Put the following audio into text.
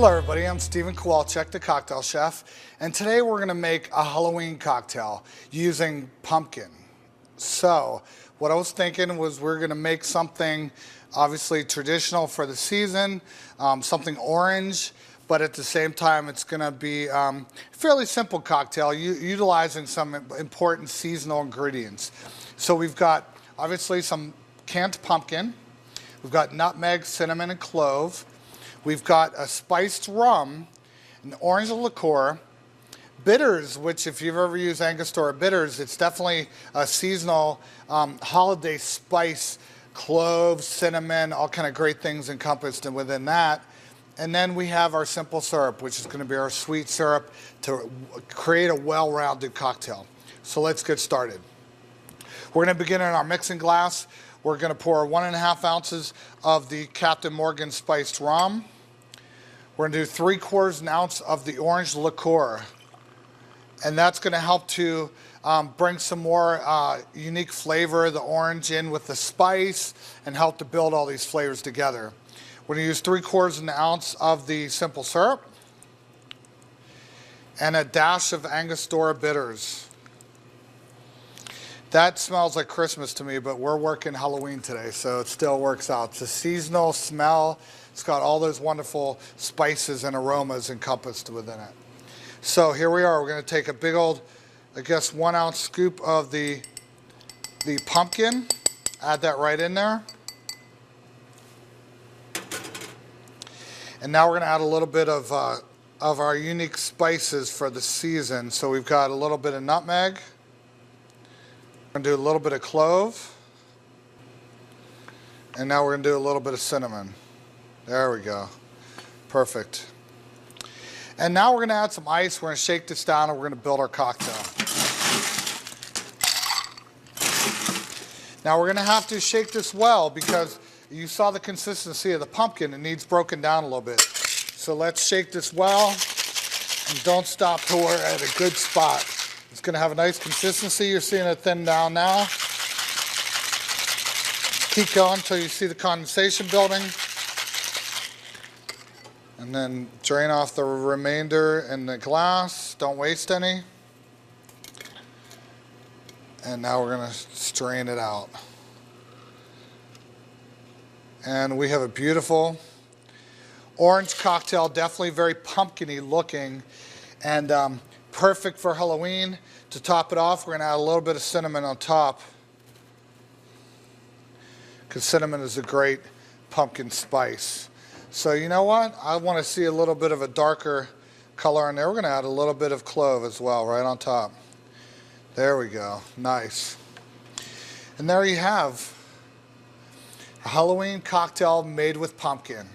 Hello everybody, I'm Stephen Kowalczyk, the cocktail chef, and today we're going to make a Halloween cocktail using pumpkin. So what I was thinking was we're going to make something obviously traditional for the season, something orange, but at the same time it's going to be a fairly simple cocktail utilizing some important seasonal ingredients. So we've got obviously some canned pumpkin, we've got nutmeg, cinnamon, and clove. We've got a spiced rum, an orange liqueur, bitters, which if you've ever used Angostura bitters, it's definitely a seasonal holiday spice, cloves, cinnamon, all kind of great things encompassed within that. And then we have our simple syrup, which is going to be our sweet syrup to create a well-rounded cocktail. So let's get started. We're going to begin in our mixing glass. We're going to pour 1.5 ounces of the Captain Morgan spiced rum. We're going to do 3/4 ounce of the orange liqueur. And that's going to help to bring some more unique flavor, the orange in with the spice, and help to build all these flavors together. We're going to use 3/4 ounce of the simple syrup and a dash of Angostura bitters. That smells like Christmas to me, but we're working Halloween today, so it still works out. It's a seasonal smell. It's got all those wonderful spices and aromas encompassed within it. So here we are. We're going to take a big old, 1 ounce scoop of the pumpkin. Add that right in there. And now we're going to add a little bit of our unique spices for the season. So we've got a little bit of nutmeg. We're going to do a little bit of clove. And now we're going to do a little bit of cinnamon. There we go. Perfect. And now we're going to add some ice. We're going to shake this down and we're going to build our cocktail. Now we're going to have to shake this well because you saw the consistency of the pumpkin. It needs broken down a little bit. So let's shake this well and don't stop till we're at a good spot. It's going to have a nice consistency. You're seeing it thin down now. Keep going until you see the condensation building. And then drain off the remainder in the glass. Don't waste any. And now we're going to strain it out. And we have a beautiful orange cocktail, definitely very pumpkin-y looking, and perfect for Halloween. To top it off, we're going to add a little bit of cinnamon on top, because cinnamon is a great pumpkin spice. So you know what? I want to see a little bit of a darker color in there. We're going to add a little bit of clove as well, right on top. There we go. Nice. And there you have a Halloween cocktail made with pumpkin.